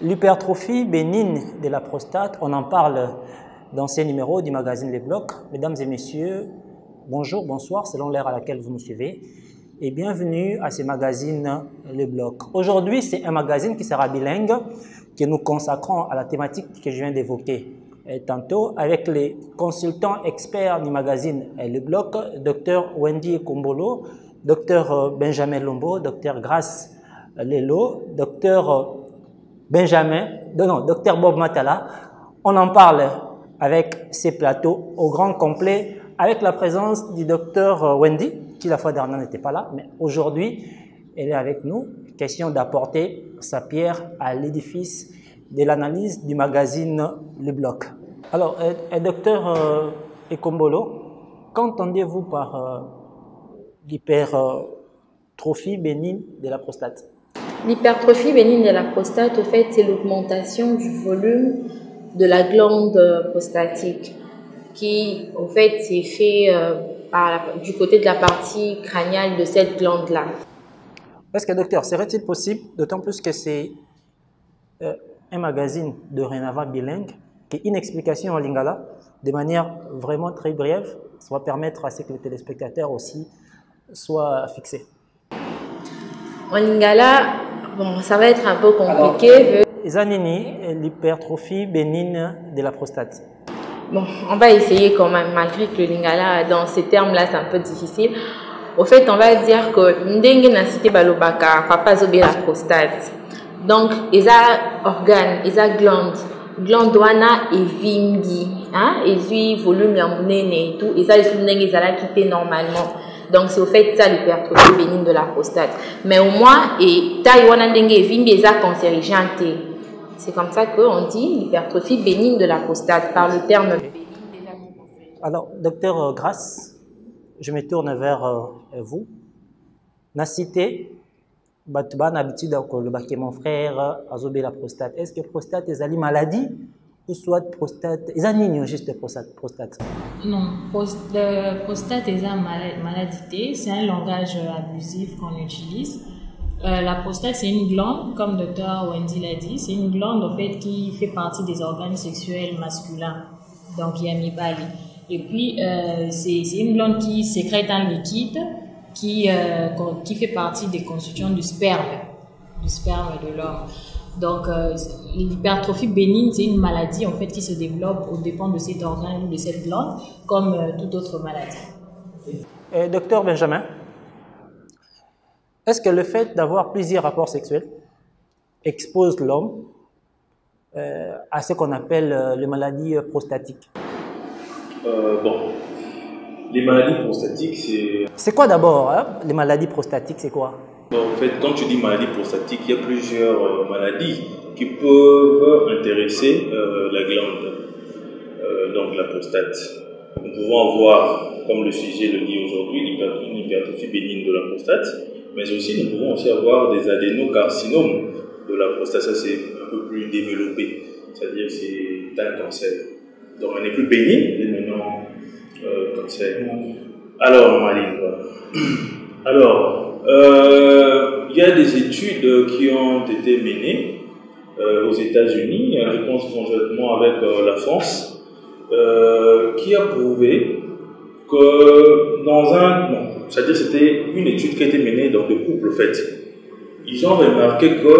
L'hypertrophie bénigne de la prostate, on en parle dans ces numéros du magazine Les Blocs. Mesdames et messieurs, bonjour, bonsoir, selon l'heure à laquelle vous nous suivez. Et bienvenue à ce magazine Les Blocs. Aujourd'hui, c'est un magazine qui sera bilingue, que nous consacrons à la thématique que je viens d'évoquer tantôt, avec les consultants experts du magazine Les Blocs, Dr Wendy Kombolo, Dr Benjamin Lombo, Dr Grace Lelo, Dr Dr Bob Matala. On en parle avec ces plateaux au grand complet, avec la présence du Dr Wendy, qui la fois dernière n'était pas là, mais aujourd'hui, elle est avec nous. Question d'apporter sa pierre à l'édifice de l'analyse du magazine Le Bloc. Alors, Dr Ekombolo, qu'entendez-vous par l'hypertrophie bénigne de la prostate? L'hypertrophie bénigne de la prostate, au fait, c'est l'augmentation du volume de la glande prostatique qui, au fait, s'est fait du côté de la partie crâniale de cette glande-là. Est-ce que, docteur, serait-il possible, d'autant plus que c'est un magazine dorénavant bilingue, qu'une explication en lingala, de manière vraiment très brève, soit permettre à ce que les téléspectateurs aussi soient fixés? En lingala, bon, ça va être un peu compliqué. Zanini, l'hypertrophie bénigne de la prostate. Bon, on va essayer quand même, malgré que le lingala, dans ces termes-là, c'est un peu difficile. Au fait, on va dire que ndenge na cité balobaka, papa zobe la prostate. Donc, ils ont organe, ils ont glande wana et vimbi, hein, et volume yambunene et tout, ils ont ndenge ils ont quitté normalement. Donc, c'est au fait ça l'hypertrophie bénigne de la prostate. Mais au moins, et taille wana ndenge et vimbi, ils ont cancérigène. C'est comme ça qu'on dit l'hypertrophie bénigne de la prostate par le terme bénigne. Alors, docteur Grace, je me tourne vers vous. Na cité, Batban habitude que mon frère a zobé la prostate. Est-ce que prostate est une maladie ou soit prostate est un juste prostate? Non, prostate est une maladie. C'est un langage abusif qu'on utilise. La prostate, c'est une glande, comme Dr Wendy l'a dit, c'est une glande en fait qui fait partie des organes sexuels masculins, donc yamibali. Et puis, c'est une glande qui sécrète un liquide qui fait partie des constituants du sperme de l'homme. Donc, l'hypertrophie bénigne, c'est une maladie en fait qui se développe au dépend de cet organe ou de cette glande, comme toute autre maladie. Docteur Benjamin, est-ce que le fait d'avoir plusieurs rapports sexuels expose l'homme à ce qu'on appelle les maladies prostatiques? Bon, les maladies prostatiques, c'est... C'est quoi d'abord, hein? Les maladies prostatiques, c'est quoi? Bon, en fait, quand tu dis maladie prostatique, il y a plusieurs maladies qui peuvent intéresser la glande, donc la prostate. Nous pouvons avoir, comme le sujet le dit aujourd'hui, une hypertrophie bénigne de la prostate, mais aussi nous pouvons aussi avoir des adénocarcinomes de la prostate. Ça, c'est un peu plus développé, c'est-à-dire c'est un cancer. Donc, elle n'est plus bénigne, elle est maintenant cancer. Alors, Maline, alors, il y a des études qui ont été menées aux États-Unis, je pense conjointement avec la France, qui a prouvé que dans un... Bon, c'est-à-dire c'était une étude qui a été menée dans des couples, en fait. Ils ont remarqué que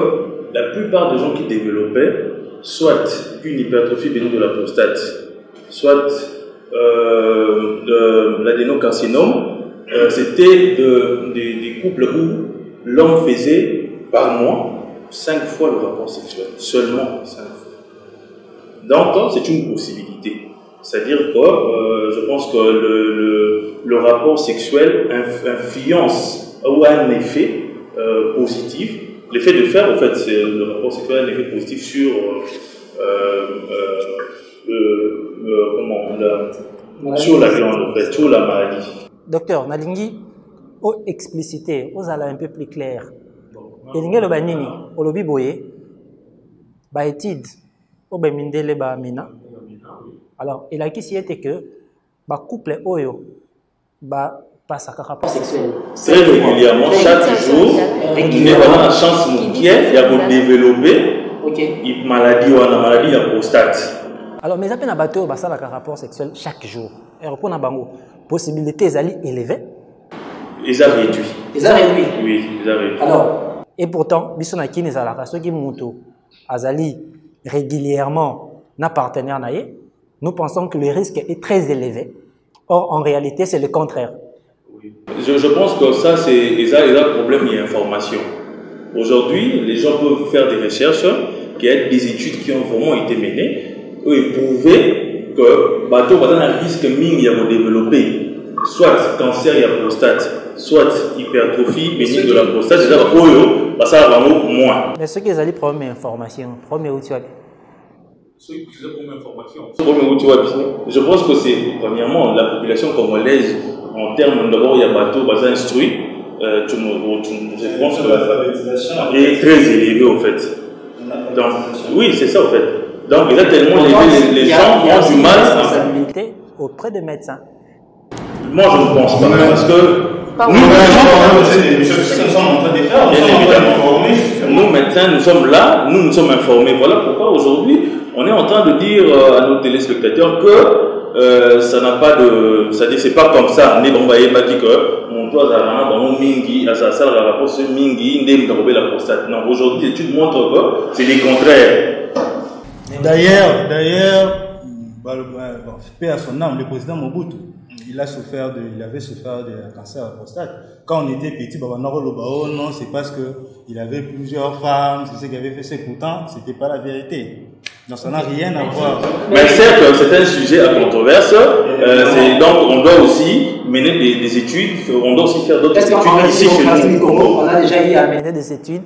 la plupart des gens qui développaient soit une hypertrophie bénigne de la prostate, soit de l'adénocarcinome, c'était des couples où l'homme faisait par mois 5 fois le rapport sexuel, seulement 5 fois. Donc, c'est une possibilité. C'est-à-dire que je pense que le rapport sexuel influence ou a un effet positif. L'effet de faire, en fait, c'est le rapport sexuel a un effet positif sur sur la glande, en fait, sur la maladie. Docteur, Nalingi, au explicité, aux ala un peu plus clair. Elinge lo banini, au lobi boye, ba étude, au ba mindele ba mina. Alors, il a qui s'y était que, ba couple oyo, ba passe à rapport sexuel. Très régulièrement, chaque jour, nous avons la chance de développer Ok. Maladie ou la maladie de la prostate. Alors, mais après, un bateau, ça a un rapport sexuel chaque jour. Et pour la possibilité élevée. Ils ont réduit. Ils ont réduit. Oui, ils ont réduit. Alors, et pourtant, Bissonaki n'est pas la ceux qui montent Azali régulièrement n'a partenaire naïe. Nous pensons que le risque est très élevé. Or, en réalité, c'est le contraire. Oui. Je pense que ça, c'est un problème d'information. Aujourd'hui, les gens peuvent faire des recherches, qui ont des études qui ont vraiment été menées, où ils prouvaient que le bateau a un risque minime de développer soit cancer et prostate, soit hypertrophie bénigne de la prostate, c'est-à-dire que ça va vraiment moins. Mais ce qui est allé prendre information, premier outil. Je pense que c'est, premièrement, la population congolaise, en termes d'abord, il y a bateau, instruit, je pense que l'alphabétisation est très élevée, en fait. Donc, oui, c'est ça, en fait. Donc, il y a tellement les gens ont du mal à responsabilité auprès des médecins. Moi, je ne pense pas, parce que nous, médecins, nous sommes là, nous sommes informés. Voilà pourquoi aujourd'hui, on est en train de dire à nos téléspectateurs que ça n'a pas de. C'est-à-dire, c'est pas comme ça. On va dire que mon toit a mingi, à ça rapport sur mingi, la prostate. Non, aujourd'hui, l'étude montre que c'est le contraire. D'ailleurs, paix à son âme, le président Mobutu, il avait souffert de cancer à la prostate. Quand on était petit, non, c'est parce qu'il avait plusieurs femmes, c'est ce qu'il avait fait, c'est pourtant, c'était pas la vérité. Donc ça n'a rien à voir. Mais certes, c'est un sujet à controverse, donc on doit aussi mener des études, on doit aussi faire d'autres études ici chez nous. On a déjà eu à mener des études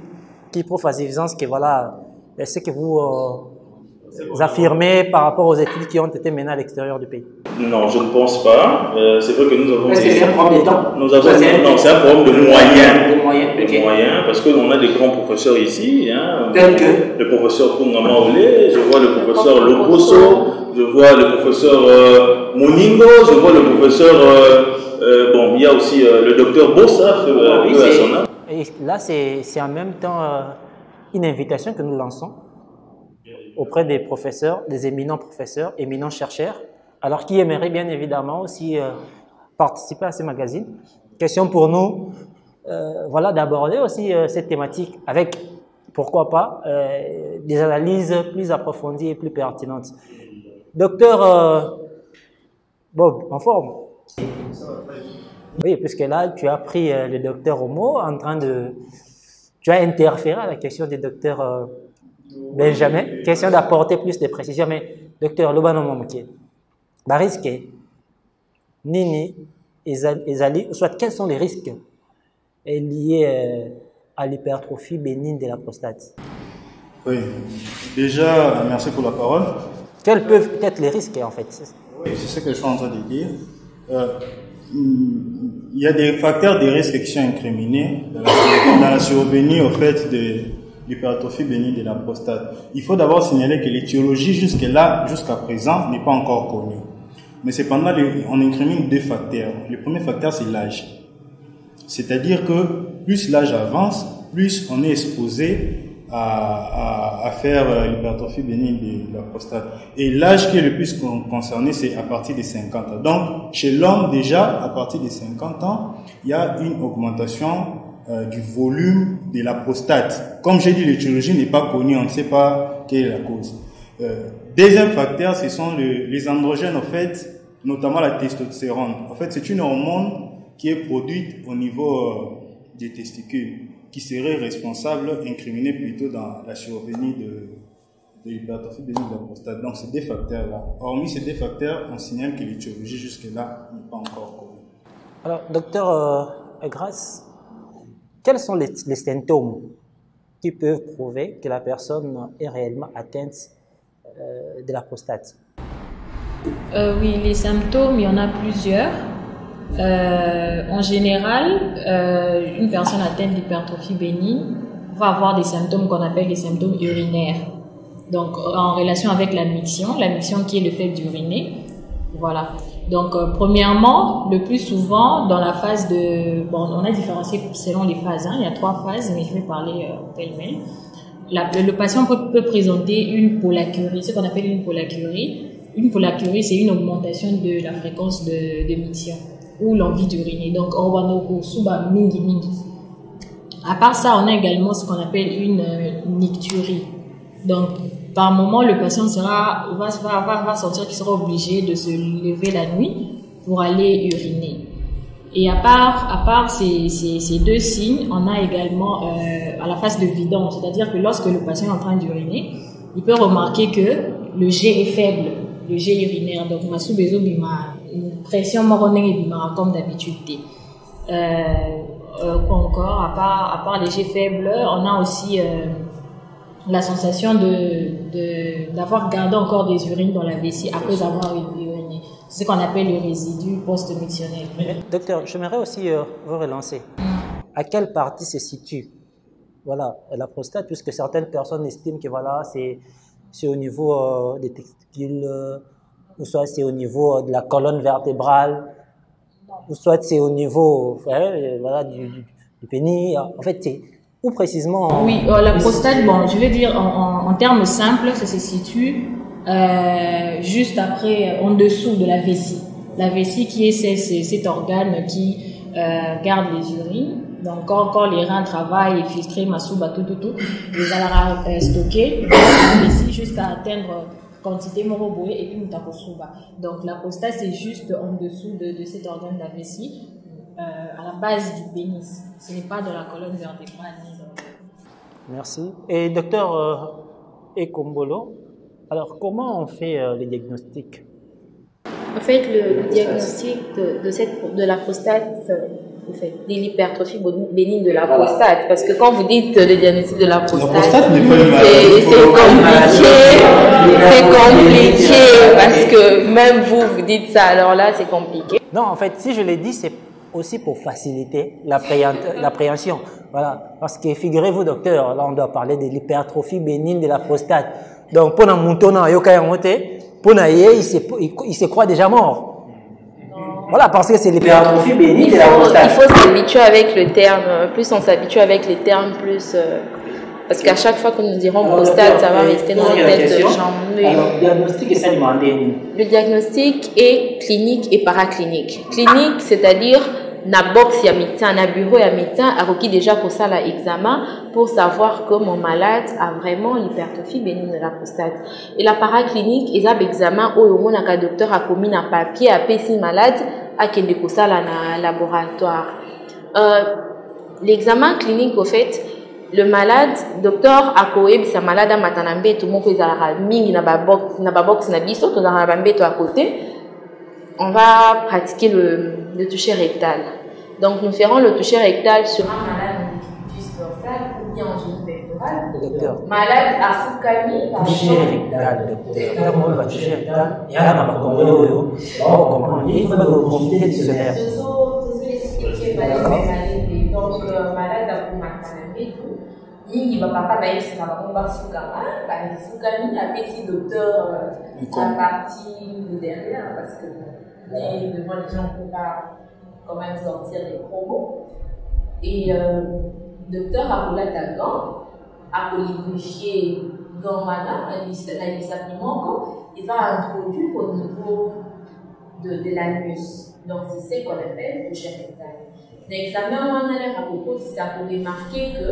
qui prouvent à suffisance que voilà, ce que vous affirmez par rapport aux études qui ont été menées à l'extérieur du pays. Non, je ne pense pas. C'est vrai que nous avons. Est-ce que c'est un problème de temps? Non, c'est un problème de moyens. De moyens, okay. Moyens, parce qu'on a des grands professeurs ici. Hein, tel que le professeur Pungama Olé, je vois le professeur Loboso, je vois le professeur Moningo, je vois le professeur. Bon, il y a aussi le docteur Bossa, et là, c'est en même temps une invitation que nous lançons auprès des professeurs, des éminents professeurs, éminents chercheurs, alors qui aimeraient bien évidemment aussi participer à ces magazines. Question pour nous, voilà, d'aborder aussi cette thématique avec, pourquoi pas, des analyses plus approfondies et plus pertinentes. Docteur Bob, en forme? Oui, puisque là, tu as pris le docteur Homo en train de... Tu as interféré à la question du docteur Benjamin. Question d'apporter plus de précision. Mais, docteur Lobano Momke, risque, Nini, Ezali, soit quels sont les risques liés à l'hypertrophie bénigne de la prostate? Oui, déjà, merci pour la parole. Quels peuvent être les risques en fait? Oui, c'est ce que je suis en train de dire. Il y a des facteurs de risque qui sont incriminés dans la survenue au fait de l'hypertrophie bénigne de la prostate. Il faut d'abord signaler que l'étiologie jusqu'à présent n'est pas encore connue. Mais cependant, on incrimine deux facteurs. Le premier facteur, c'est l'âge. C'est-à-dire que plus l'âge avance, plus on est exposé à faire l'hypertrophie bénigne de la prostate. Et l'âge qui est le plus concerné, c'est à partir de 50 ans. Donc, chez l'homme, déjà, à partir de 50 ans, il y a une augmentation du volume de la prostate. Comme j'ai dit, l'étiologie n'est pas connue, on ne sait pas quelle est la cause. Deuxième facteur, ce sont les androgènes, en fait, notamment la testostérone. En fait, c'est une hormone qui est produite au niveau des testicules, qui serait responsable, incriminé plutôt dans la survenue de l'hypertrophie bénigne de la prostate. Donc, ces deux facteurs-là. Hormis ces deux facteurs, on signale que l'étiologie jusque-là n'est pas encore connue. Alors, docteur Grasse, quels sont les symptômes qui peuvent prouver que la personne est réellement atteinte de la prostate? Oui, les symptômes, il y en a plusieurs. En général, une personne atteinte d'hypertrophie bénigne va avoir des symptômes qu'on appelle les symptômes urinaires. Donc, en relation avec l'admiction qui est le fait d'uriner. Voilà. Donc, premièrement, le plus souvent, dans la phase de... Bon, on a différencié selon les phases. Hein. Il y a 3 phases, mais je vais parler pêle-mêle. le patient peut présenter une polacurie, ce qu'on appelle une polacurie. Une polacurie, c'est une augmentation de la fréquence de miction ou l'envie d'uriner. Donc, on va nous souba mingi mingi. À part ça, on a également ce qu'on appelle une nicturie. Donc, par moment, le patient va sentir qu'il sera obligé de se lever la nuit pour aller uriner. Et à part ces deux signes, on a également à la phase de vidange, c'est-à-dire que lorsque le patient est en train d'uriner, il peut remarquer que le jet est faible, le jet urinaire. Donc, ma sous-bezo bima, une pression moronée bima comme d'habitude. Quoi encore, à part les jets faibles, on a aussi la sensation d'avoir gardé encore des urines dans la vessie après avoir uriné. C'est ce qu'on appelle le résidu post-mictionnel. Docteur, j'aimerais aussi vous relancer. À quelle partie se situe la prostate, puisque certaines personnes estiment que c'est au niveau des testicules, ou soit c'est au niveau de la colonne vertébrale, ou soit c'est au niveau du pénis. En fait, c'est où précisément? Oui, la prostate, bon, je vais dire en termes simples, ça se situe juste après, en dessous de la vessie. La vessie qui est cet organe qui garde les urines. Donc, quand les reins travaillent et filtrent, masouba, tout, les alara stockés dans la vessie jusqu'à atteindre quantité moroboué et puis mutakosuba. Donc, la prostate, c'est juste en dessous de cet organe de la vessie, à la base du pénis. Ce n'est pas dans la colonne vertébrale. Merci. Et docteur Ekombolo, alors comment on fait les diagnostics? En fait, le diagnostic de la prostate, de l'hypertrophie bénigne de la prostate, parce que quand vous dites le diagnostic de la prostate, c'est compliqué, parce que même vous dites ça, alors là c'est compliqué. Non, en fait, si je l'ai dit, c'est aussi pour faciliter l'appréhension. Voilà, parce que figurez-vous, docteur, là on doit parler de l'hypertrophie bénigne de la prostate. Donc, pour un mouton, il se croit déjà mort. Voilà, parce que c'est l'hypertrophie bénigne de la prostate. Il faut s'habituer avec le terme. Plus on s'habitue avec les termes, plus... parce qu'à chaque fois que nous dirons prostate, ça va rester dans la tête de gens. Le diagnostic est ça demandé. Le diagnostic est clinique et paraclinique. Clinique, c'est-à-dire na box ya médecin, na bureau ya médecin, a requis déjà pour ça l'examen pour savoir que mon malade a vraiment l'hypertrophie bénigne de la prostate. Et la paraclinique, ils ont l'examen où le docteur a commis un papier à PC malade à qui pour ça dans laboratoire. L'examen clinique, au fait, le malade, docteur a coé sa malade à matanambe, tout le monde peut avoir mingi na box na biso, tout dans la bambe à côté. On va pratiquer le toucher rectal. Donc, nous ferons le toucher rectal sur un malade en décubitus dorsal ou bien en genou pectoral. Malade à Fukami, par toucher rectal, docteur. Comment on va toucher rectal? Il y a un comprendre. On comprend. Il faut profiter du dictionnaire. Donc, malade à Fukami, il va pas bailler sur la bombe Fukami. Fukami a fait docteur la partie derrière parce que devant les gens, on ne peut pas quand même sortir des promos. Et docteur Apola Dagan a polygraphié Gambana, il va introduire au niveau de l'anus. Donc, c'est ce qu'on appelle le toucher rectal. L'examen, on a l'air à propos, c'est pour remarquer que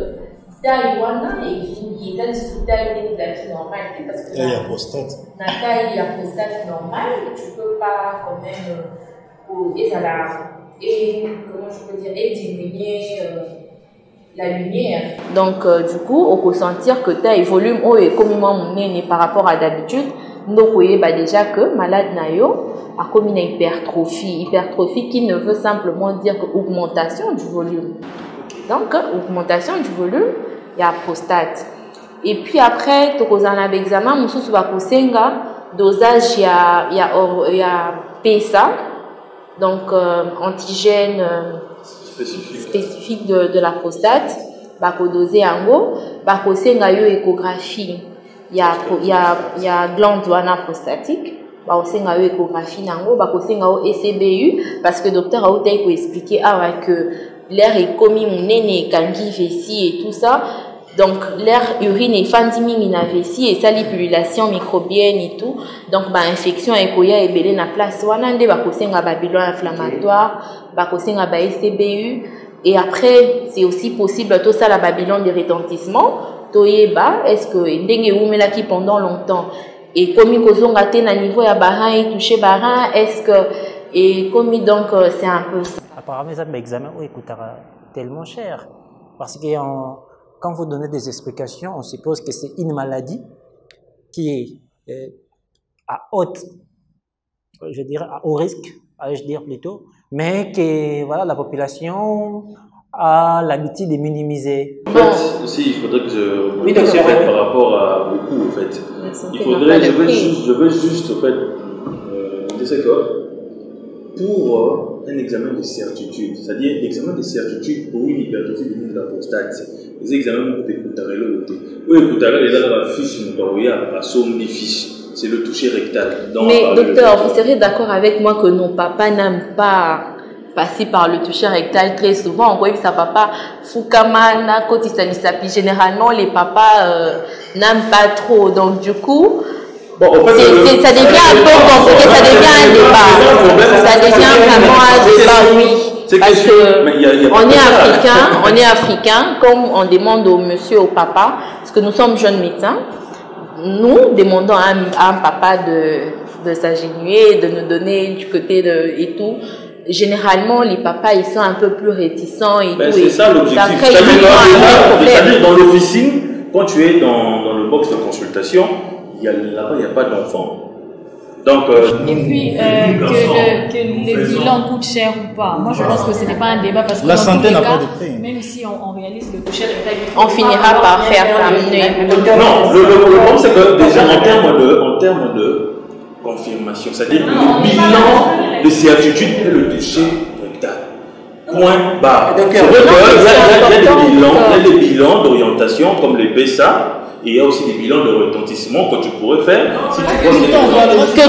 Taïwana et il y a une taille normale parce que il y a prostate. La taille il y a prostate normale, tu peux pas quand même comment je peux dire diminuer la lumière. Donc du coup, on peut sentir que taille volume est communément mené par rapport à d'habitude. Donc vous voyez déjà que malade nayo a commis une hypertrophie qui ne veut simplement dire que augmentation du volume. Donc, augmentation du volume, il y a prostate. Et puis après, tu as un examen, tu vas dosage, il y a PSA, donc antigène spécifique de la prostate, tu doser en haut, tu as une échographie, il y a glande prostatique. Tu as une échographie, tu as une ECBU, parce que le docteur a expliqué que l'air est commis, mon nez, kangi, vessie et tout ça. Donc, l'air urine est fandimi na vessie et ça l'épululation microbienne et tout. Donc, bah, infection et koya et belé na place. Wanande ba kosenga ba bilan inflammatoire, ba kosenga ba STBU. Et après, c'est aussi possible tout ça la bilan de retentissement. Toyeba, est-ce que ndenge oumela qui pendant longtemps et comme il kozonga te na niveau ya barin et toucher barin, est-ce que et comme donc c'est un peu ça. Apparemment, ça examen coûtera tellement cher parce que quand vous donnez des explications, on suppose que c'est une maladie qui est à haute, je dirais, à haut risque, allais-je dire plutôt, mais que voilà, la population a l'habitude de minimiser. En fait, aussi, il faudrait que je oui, par rapport à beaucoup, en fait. Il faudrait, je veux juste, en fait, dire que pour un examen de certitude, c'est-à-dire l'examen de certitude pour une hypertrophie de la prostate, les examens de Koutarelo, oui, Koutarelo est dans la fiche, la somme des fiches, c'est le toucher rectal. Mais docteur, vous serez d'accord avec moi que nos papas n'aiment pas passer par le toucher rectal très souvent. On voit que sa papa Foukamana, Kotisalisapi, généralement les papas n'aiment pas trop. Donc du coup, bon, en fait, ça devient un peu compliqué, ça devient un débat. Ça devient vraiment un débat, oui. Parce que on est africain, comme on demande au monsieur, au papa, parce que nous sommes jeunes médecins, nous demandons à un papa de s'agenouiller, de nous donner du côté et tout. Généralement, les papas, ils sont un peu plus réticents et tout. C'est ça l'objectif. C'est-à-dire dans l'officine, quand tu es dans le box de consultation, là-bas, il n'y a pas d'enfant. Donc, et puis, que les bilans coûtent cher ou pas. Moi, je pense que ce n'est pas un débat parce que la santé n'a pas de prix. Même si on réalise le toucher rectal, on finira par faire ça. Non, le problème, c'est que déjà, en termes de confirmation, c'est-à-dire que le bilan de certitude est le toucher rectal. Point barre. Il y a des bilans d'orientation comme les PSA. Et il y a aussi des bilans de retentissement que tu pourrais faire si tu vois que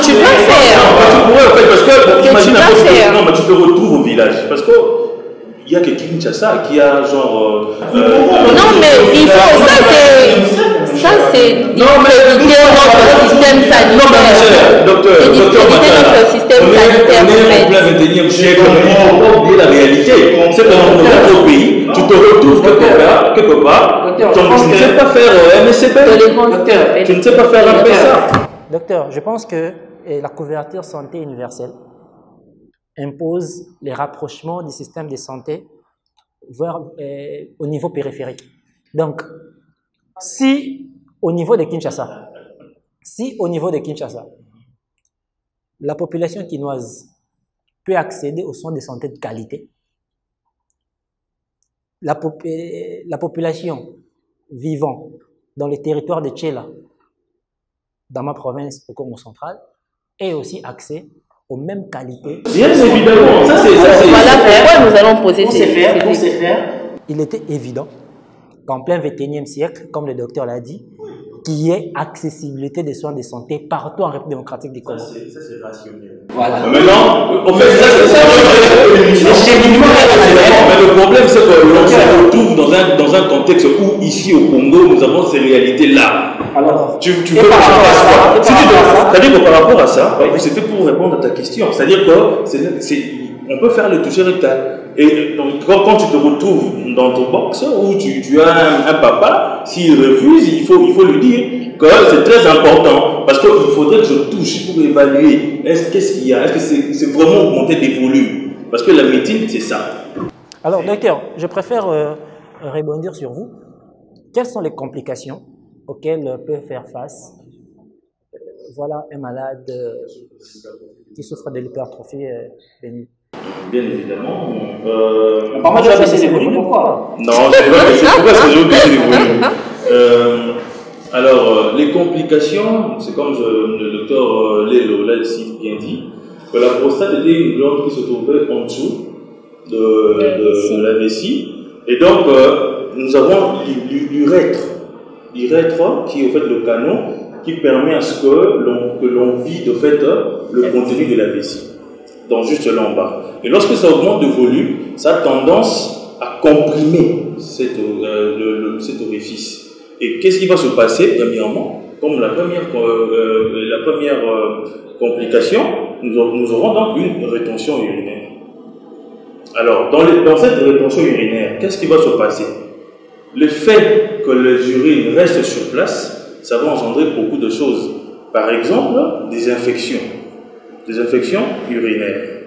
tu peux faire. Tu pourrais faire parce que imagine un peu non mais tu te retrouves au village parce que il y a quelqu'un Kinshasa qui a genre non mais il faut ça c'est éviter notre système sanitaire. Docteur, notre système sanitaire. On est au 21e siècle, on ne peut pas oublier la réalité. C'est que dans notre pays, tu te retrouves quelque part, tu ne sais pas faire MSCP, tu ne sais pas faire un PSA. Docteur, je pense que la couverture santé universelle impose les rapprochements du système de santé au niveau périphérique. Donc, si au niveau de Kinshasa, la population quinoise peut accéder aux soins de santé de qualité, la population vivant dans les territoires de Tchéla, dans ma province au Congo central, ait aussi accès aux mêmes qualités. Bien évidemment, ça c'est voilà pourquoi nous allons poser ces faire. Il était évident qu'en plein 21e siècle, comme le docteur l'a dit, qu'il y ait accessibilité des soins de santé partout en République démocratique du Congo. Ça c'est rationnel. Voilà. Mais maintenant, en fait, mais le problème c'est que l'on se retrouve dans un contexte où ici au Congo, nous avons ces réalités-là. Alors, tu veux que je fasse quoi? C'est-à-dire que par rapport à ça, c'était pour répondre à ta question. C'est-à-dire qu'on peut faire le toucher rectal. Et donc, quand tu te retrouves dans ton box où tu as un papa, s'il refuse, il faut lui dire que c'est très important. Parce qu'il faudrait que je touche pour évaluer qu'est-ce qu'il y a. Est-ce que c'est vraiment augmenter des volumes? Parce que la médecine, c'est ça. Alors, docteur, je préfère rebondir sur vous. Quelles sont les complications auxquelles peut faire face voilà, un malade qui souffre de l'hypertrophie bénigne? Bien évidemment. Moi, tu vas baisser les volumes, pourquoi? Non, je ne vais pas baisser. Pourquoi est-ce que je vais baisser les volumes? Alors, les complications, c'est comme le docteur Lelo l'a bien dit, que la prostate était une glande qui se trouvait en dessous de la vessie. Et donc, nous avons l'urètre. L'urètre, qui est en fait le canon, qui permet à ce que l'on vide en fait, le contenu de la vessie. Donc juste là en bas. Et lorsque ça augmente de volume, ça a tendance à comprimer cet orifice. Et qu'est-ce qui va se passer, premièrement? Comme la première complication, nous aurons donc une rétention urinaire. Alors, dans cette rétention urinaire, qu'est-ce qui va se passer? Le fait que les urines restent sur place, ça va engendrer beaucoup de choses. Par exemple, des infections urinaires.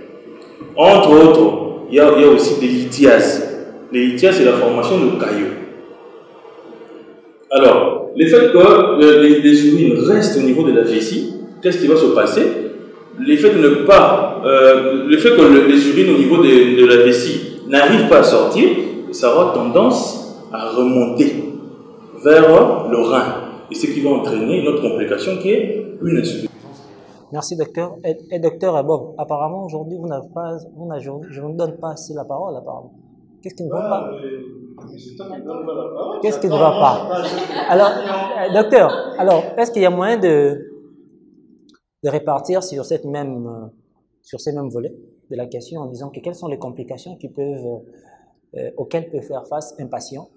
Entre autres, il y a aussi des lithiases. Les lithiases, c'est la formation de caillots. Alors, le fait que les urines restent au niveau de la vessie, qu'est-ce qui va se passer? Le fait que les urines au niveau de la vessie n'arrivent pas à sortir, ça aura tendance à remonter vers le rein. Et ce qui va entraîner une autre complication qui est une insuffisance. Merci, docteur. Et docteur, bon, apparemment, aujourd'hui, je ne vous donne pas assez la parole, apparemment. Qu'est-ce qui ne va pas? Qu'est-ce qui ne va pas? Alors, docteur, est-ce qu'il y a moyen de répartir sur ces mêmes volets de la question en disant que quelles sont les complications auxquelles peut faire face un patient?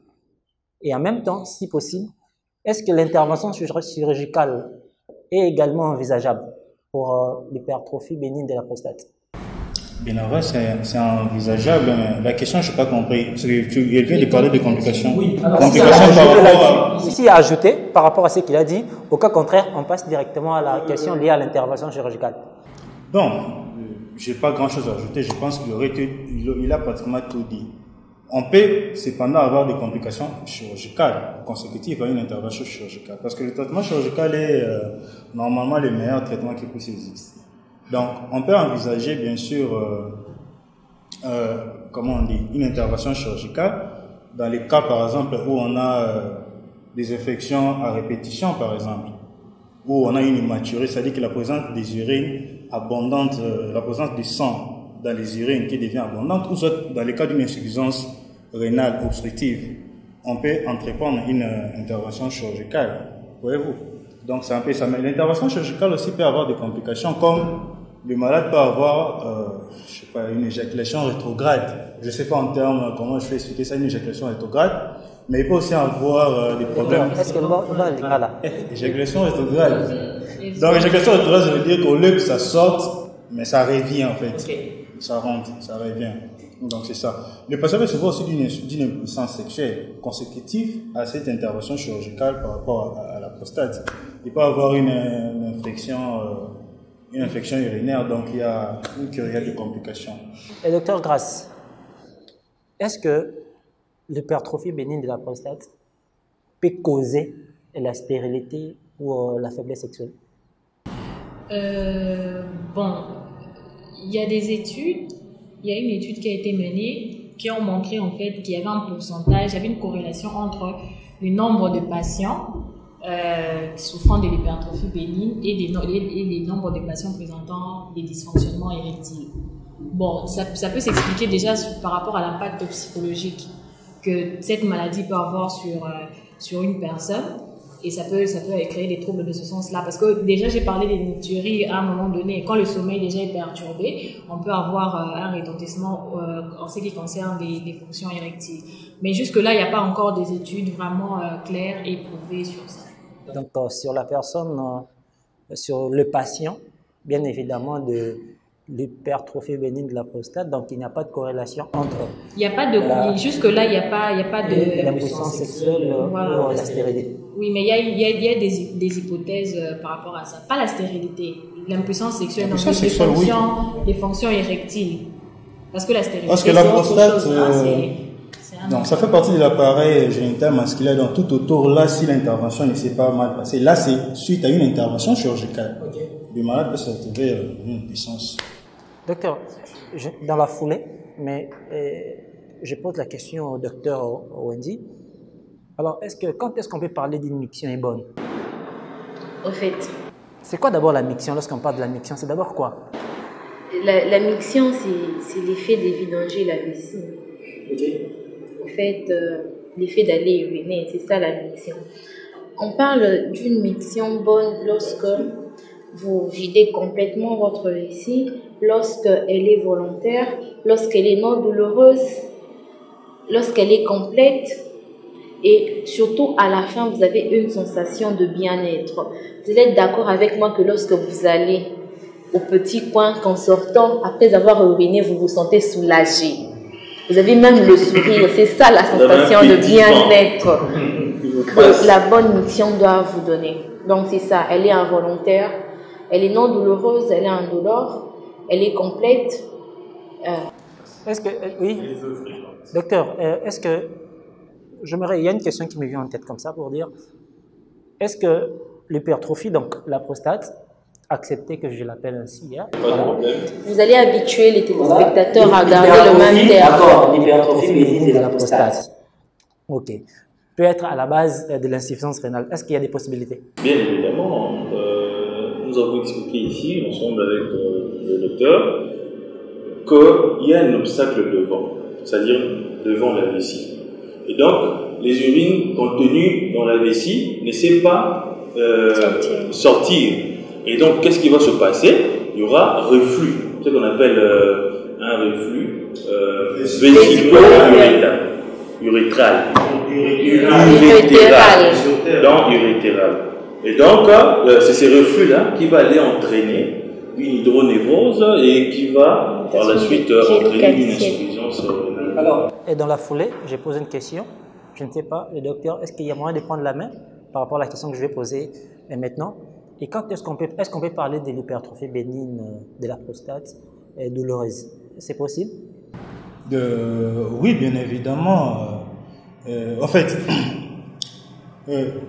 Et en même temps, si possible, est-ce que l'intervention chirurgicale est également envisageable pour l'hypertrophie bénigne de la prostate? Bien en vrai, c'est envisageable, mais la question, je n'ai pas compris. Parce que tu viens de parler de complications. Oui, ici à ajouter, par rapport à ce qu'il a dit, au cas contraire, on passe directement à la question liée à l'intervention chirurgicale. Bon, je n'ai pas grand-chose à ajouter. Je pense qu'il a pratiquement tout dit. On peut cependant avoir des complications chirurgicales consécutives à une intervention chirurgicale. Parce que le traitement chirurgical est normalement le meilleur traitement qui puisse exister. Donc, on peut envisager, bien sûr, une intervention chirurgicale dans les cas, par exemple, où on a des infections à répétition, par exemple, où on a une immaturité, c'est-à-dire que la présence des urines abondantes, la présence du sang dans les urines qui devient abondante, ou soit dans les cas d'une insuffisance rénale obstructive, on peut entreprendre une intervention chirurgicale, voyez-vous. Donc, c'est un peu ça. Mais l'intervention chirurgicale aussi peut avoir des complications, comme le malade peut avoir, une éjaculation rétrograde. Je ne sais pas en termes, comment je vais expliquer ça, une éjaculation rétrograde, mais il peut aussi avoir des problèmes. Est-ce que voilà. Éjaculation rétrograde. Donc, éjaculation rétrograde, ça veut dire qu'au lieu que ça sorte, mais ça revient en fait. Okay. Ça rentre, ça revient. Donc, c'est ça. Le patient peut souffrir aussi d'une impuissance sexuelle consécutive à cette intervention chirurgicale par rapport à la prostate. Il peut avoir une infection urinaire, donc il y a une kyrielle de complications. Et docteur Grasse, est-ce que l'hypertrophie bénigne de la prostate peut causer la stérilité ou la faiblesse sexuelle? Bon, il y a des études. Il y a une étude qui a été menée qui ont montré en fait qu'il y avait un pourcentage, il y avait une corrélation entre le nombre de patients souffrant de l'hypertrophie bénigne et les nombres de patients présentant des dysfonctionnements érectiles. Bon, ça peut s'expliquer déjà par rapport à l'impact psychologique que cette maladie peut avoir sur une personne. Et ça peut créer des troubles de ce sens-là. Parce que déjà, j'ai parlé des nicturies à un moment donné. Quand le sommeil déjà est perturbé, on peut avoir un retentissement en ce qui concerne des fonctions érectiles. Mais jusque-là, il n'y a pas encore des études vraiment claires et prouvées sur ça. Donc, sur la personne, sur le patient, bien évidemment, de l'hypertrophie bénigne de la prostate, donc il n'y a pas de corrélation entre... Il n'y a pas de... Jusque-là, il n'y a pas de... l'impuissance sexuelle voilà, ou la stérilité. Oui, mais il y a des hypothèses par rapport à ça. Pas la stérilité, l'impuissance sexuelle, donc les fonctions érectiles. Parce que la stérilité... Parce que la prostate... donc ça fait partie de l'appareil génital masculin, donc tout autour, là, si l'intervention ne s'est pas mal passée, là, c'est suite à une intervention chirurgicale. Okay. Le malade peut se retrouver une puissance. Docteur, dans la foulée, mais je pose la question au docteur Wendy. Alors, quand est-ce qu'on peut parler d'une miction bonne? Au fait. C'est quoi d'abord la miction? Lorsqu'on parle de la miction, c'est d'abord quoi? La miction, c'est l'effet de vidanger la vessie. Okay. En fait, l'effet d'aller uriner, c'est ça la miction. On parle d'une miction bonne lorsque vous videz complètement votre vessie, lorsqu'elle est volontaire, lorsqu'elle est non douloureuse lorsqu'elle est complète, et surtout à la fin, vous avez une sensation de bien-être. Vous allez être d'accord avec moi que lorsque vous allez au petit coin, qu'en sortant, après avoir uriné, vous vous sentez soulagé. Vous avez même le sourire. C'est ça la sensation de bien-être que la bonne miction doit vous donner. Donc c'est ça, elle est involontaire, elle est non douloureuse, elle est indolore, elle est complète. Est-ce que, oui, docteur, est-ce que, il y a une question qui me vient en tête comme ça pour dire, est-ce que l'hypertrophie, donc la prostate, acceptez que je l'appelle ainsi, hein, voilà. Vous allez habituer les téléspectateurs à garder le même terme. D'accord, l'hypertrophie bénigne de la prostate. Ok. Peut être à la base de l'insuffisance rénale. Est-ce qu'il y a des possibilités? Bien évidemment. Nous avons expliqué ici, ensemble avec le docteur, qu'il y a un obstacle devant, c'est-à-dire devant la vessie. Et donc, les urines contenues dans la vessie ne savent pas sortir. Et donc, qu'est-ce qui va se passer? Il y aura reflux, ce qu'on appelle un reflux vésicolo-urétral. Urétéral. Et donc, c'est ces reflux-là qui va aller entraîner une hydronévrose et qui va, par la suite, entraîner une insuffisance rénale. Alors, et dans la foulée, j'ai posé une question. Je ne sais pas, le docteur, est-ce qu'il y a moyen de prendre la main par rapport à la question que je vais poser maintenant? Et quand est-ce qu'on peut parler de l'hypertrophie bénigne de la prostate douloureuse? C'est possible? Oui, bien évidemment. En fait,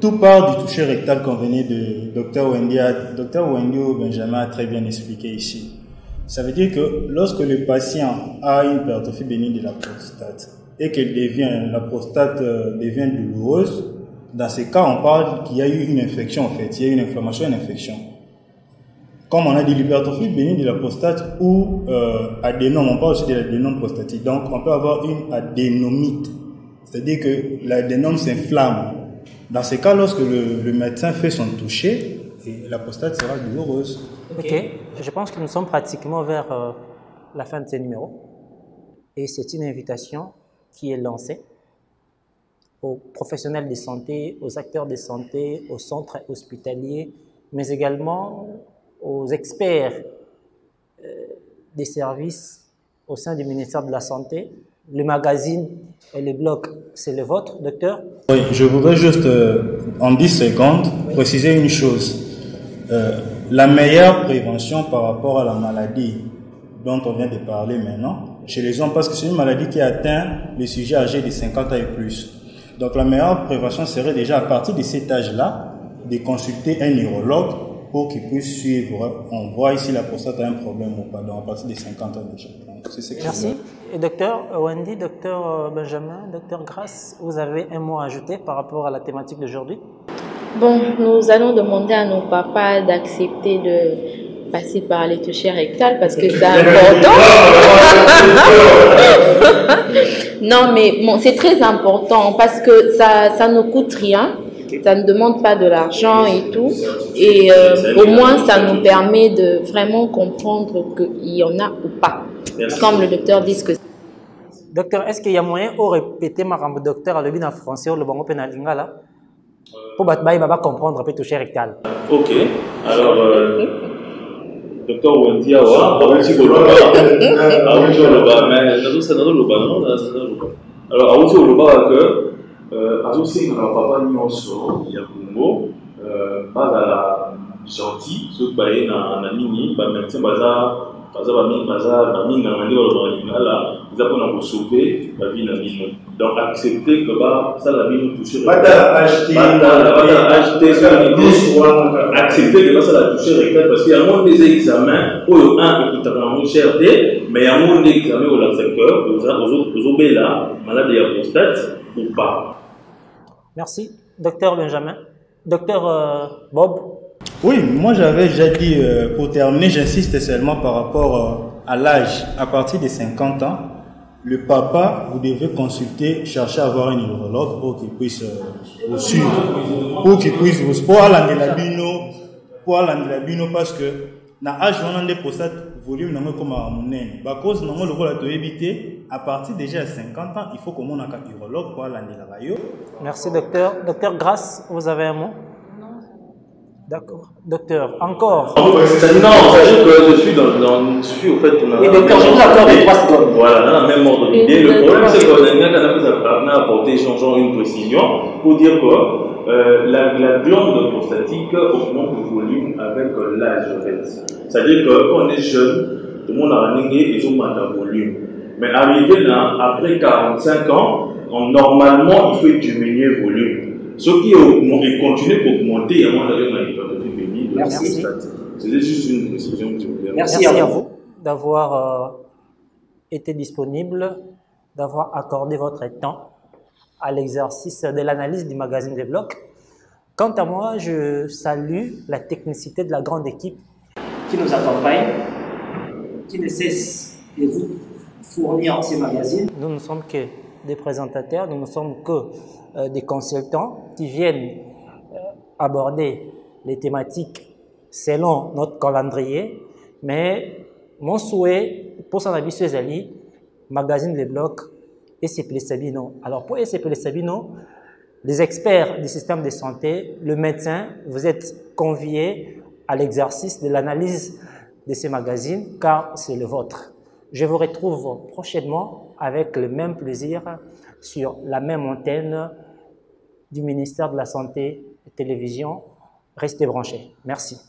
tout part du toucher rectal qu'on venait de Dr Wendy Benjamin a très bien expliqué ici. Ça veut dire que lorsque le patient a une hypertrophie bénigne de la prostate et que la prostate devient douloureuse, dans ces cas, on parle qu'il y a eu une infection en fait, il y a eu une inflammation, une infection. Comme on a dit l'hypertrophie bénigne de la prostate ou adénome, on parle aussi de l'adénome prostatique. Donc on peut avoir une adénomite, c'est-à-dire que l'adénome s'inflamme. Dans ces cas, lorsque le médecin fait son toucher, la prostate sera douloureuse. Ok, je pense que nous sommes pratiquement vers la fin de ce numéro. Et c'est une invitation qui est lancée aux professionnels de santé, aux acteurs de santé, aux centres hospitaliers, mais également aux experts des services au sein du ministère de la Santé. Le magazine et le blog, c'est le vôtre, docteur? Oui, je voudrais juste, en 10 secondes, préciser une chose. La meilleure prévention par rapport à la maladie dont on vient de parler maintenant, chez les hommes, parce que c'est une maladie qui atteint les sujets âgés de 50 ans et plus. Donc la meilleure prévention serait déjà à partir de cet âge-là, de consulter un neurologue pour qu'il puisse suivre. On voit ici la prostate a un problème ou pas, donc à partir de 50 ans déjà. Merci. Et docteur Wendy, docteur Benjamin, docteur Grace, vous avez un mot à ajouter par rapport à la thématique d'aujourd'hui? Bon, nous allons demander à nos papas d'accepter de passer par les touchés rectales parce que c'est important. Non, mais bon, c'est très important parce que ça ne coûte rien. Ça ne demande pas de l'argent et tout. Et au moins, ça nous permet de vraiment comprendre qu'il y en a ou pas. Comme le docteur dit que... Docteur, est-ce qu'il y a moyen de répéter ma rambe docteur à le en français ou le bango pénalingala pour comprendre un peu toucher rectal? Ok. Alors, docteur Wendy Awa, alors, azosenga na papa nyonso ya Congo bazala gentil soki baye na nini bamédecin baza baminganga nde balobaka lingala eza mpona kosauve bavi na bino. Donc accepter que basala bino touche accepter que basala touche rectal parce que yango nde eza examen oyo ekutaka yango cher te mais yango nde examen olakisa que ozobela malade ya prostate ou pas. Merci. Docteur Benjamin. Docteur Bob. Oui, moi j'avais déjà dit, pour terminer, j'insiste seulement par rapport à l'âge. À partir de 50 ans, le papa, vous devez consulter, chercher à avoir un neurologue pour qu'il puisse vous suivre. Pour qu'il puisse vous suivre. Pour l'andelabino, parce que dans l'âge où on a des prostates, volume n'a comme à mon nez. Par cause, n'a pas le rôle à éviter à partir déjà de 50 ans, il faut qu'on ait un urologue pour l'année là. Merci, docteur. Docteur Grasse, vous avez un mot? D'accord. Docteur, encore? Non, c'est-à-dire que je suis au fait... Oui, docteur, je vous accorde 3 secondes. Voilà, dans le même ordre d'idée. Le problème, c'est qu'on a apporté une précision pour dire que la glande prostatique augmente le volume avec l'âge, en fait. C'est-à-dire que quand on est jeune, tout le monde a un et tout le monde a un volume. Mais arrivé là, après 45 ans, normalement, il faut diminuer le volume. Ce qui continue d'augmenter, à mon avis, dans l'hypertrophie bénigne de la prostate. C'est juste une précision que je voulais avoir. Merci à vous d'avoir été disponible, d'avoir accordé votre temps à l'exercice de l'analyse du magazine des blocs. Quant à moi, je salue la technicité de la grande équipe qui nous accompagne, qui ne cesse de vous fournir ces magazines. Nous ne sommes que des présentateurs, nous ne sommes que des consultants qui viennent aborder les thématiques selon notre calendrier. Mais mon souhait pour son avis sur Zali, magazine Les Blocs, ECP Sabino. Alors pour ECP Sabino, les experts du système de santé, le médecin, vous êtes conviés à l'exercice de l'analyse de ces magazines car c'est le vôtre. Je vous retrouve prochainement avec le même plaisir sur la même antenne du ministère de la Santé et Télévision. Restez branchés. Merci.